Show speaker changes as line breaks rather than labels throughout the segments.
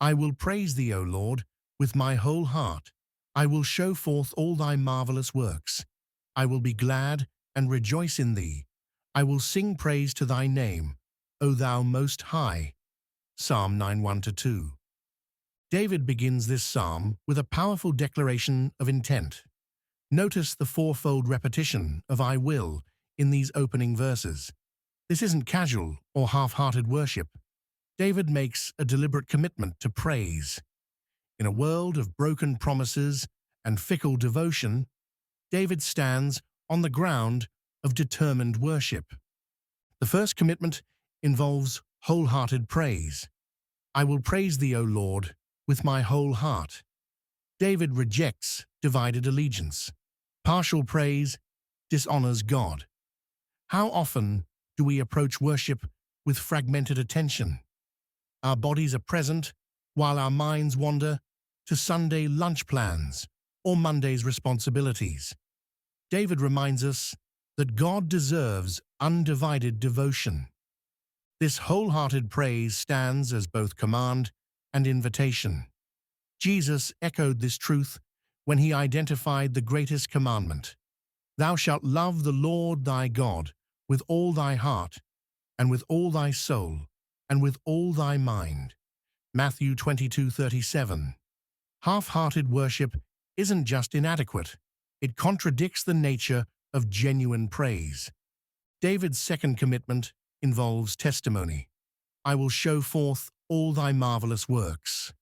I will praise thee, O Lord, with my whole heart. I will show forth all thy marvelous works. I will be glad and rejoice in thee. I will sing praise to thy name, O thou Most High. Psalm 9:1-2. David begins this psalm with a powerful declaration of intent. Notice the fourfold repetition of I will in these opening verses. This isn't casual or half-hearted worship. David makes a deliberate commitment to praise. In a world of broken promises and fickle devotion, David stands on the ground of determined worship. The first commitment involves wholehearted praise. I will praise thee, O Lord, with my whole heart. David rejects divided allegiance. Partial praise dishonors God. How often do we approach worship with fragmented attention? Our bodies are present while our minds wander to Sunday lunch plans or Monday's responsibilities. David reminds us that God deserves undivided devotion. This wholehearted praise stands as both command and invitation. Jesus echoed this truth when he identified the greatest commandment. Thou shalt love the Lord thy God with all thy heart, and with all thy soul, and with all thy mind. Matthew 22:37. Half-hearted worship isn't just inadequate, it contradicts the nature of genuine praise. David's second commitment involves testimony. I will show forth all thy marvelous works.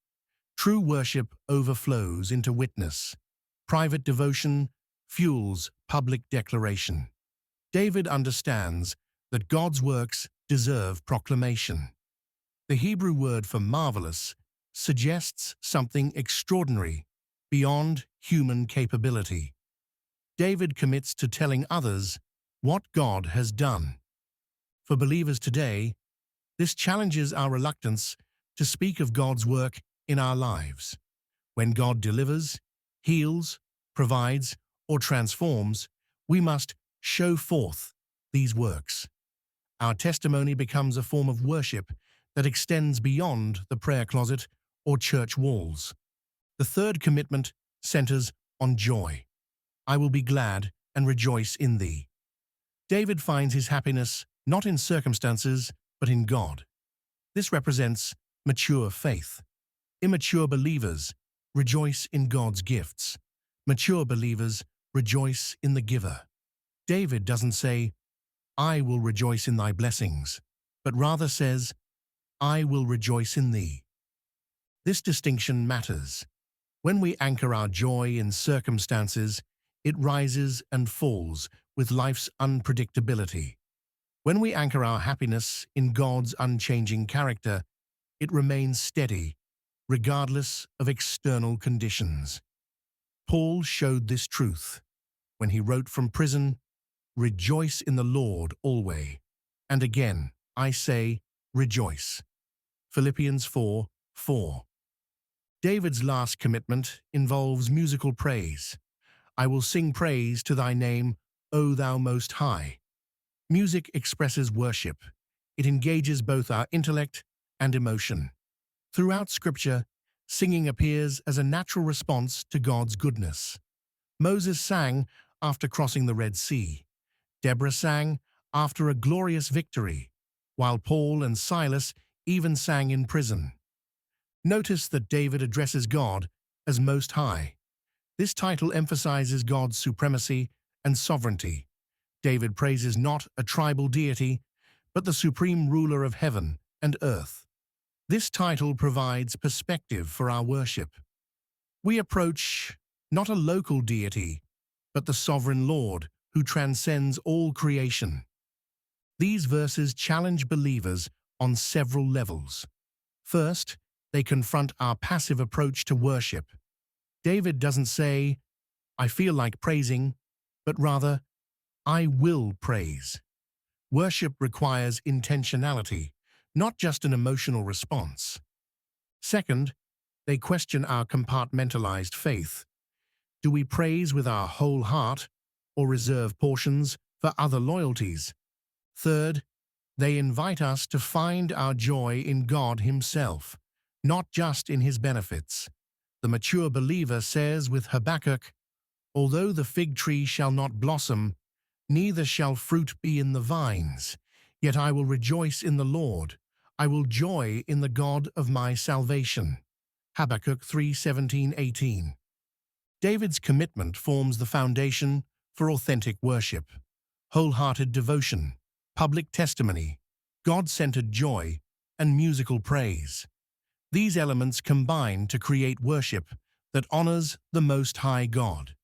True worship overflows into witness. Private devotion fuels public declaration. David understands that God's works deserve proclamation. The Hebrew word for marvelous suggests something extraordinary, beyond human capability. David commits to telling others what God has done. For believers today, this challenges our reluctance to speak of God's work in our lives. When God delivers, heals, provides, or transforms, we must show forth these works. Our testimony becomes a form of worship that extends beyond the prayer closet or church walls. The third commitment centers on joy. I will be glad and rejoice in thee. David finds his happiness not in circumstances, but in God. This represents mature faith. Immature believers rejoice in God's gifts. Mature believers rejoice in the giver. David doesn't say, I will rejoice in thy blessings, but rather says, I will rejoice in thee. This distinction matters. When we anchor our joy in circumstances, it rises and falls with life's unpredictability. When we anchor our happiness in God's unchanging character, it remains steady, regardless of external conditions. Paul showed this truth when he wrote from prison, Rejoice in the Lord always. And again, I say, rejoice. Philippians 4:4. David's last commitment involves musical praise. I will sing praise to thy name, O thou Most High. Music expresses worship. It engages both our intellect and emotion. Throughout Scripture, singing appears as a natural response to God's goodness. Moses sang after crossing the Red Sea. Deborah sang after a glorious victory, while Paul and Silas even sang in prison. Notice that David addresses God as Most High. This title emphasizes God's supremacy and sovereignty. David praises not a tribal deity, but the supreme ruler of heaven and earth. This title provides perspective for our worship. We approach not a local deity, but the sovereign Lord who transcends all creation. These verses challenge believers on several levels. First, they confront our passive approach to worship. David doesn't say, I feel like praising, but rather, I will praise. Worship requires intentionality, not just an emotional response. Second, they question our compartmentalized faith. Do we praise with our whole heart or reserve portions for other loyalties? Third, they invite us to find our joy in God Himself, not just in his benefits. The mature believer says with Habakkuk, "Although the fig tree shall not blossom, neither shall fruit be in the vines, yet I will rejoice in the Lord. I will joy in the God of my salvation." Habakkuk 3:17-18. David's commitment forms the foundation for authentic worship. Wholehearted devotion, public testimony, God-centered joy, and musical praise. These elements combine to create worship that honors the Most High God.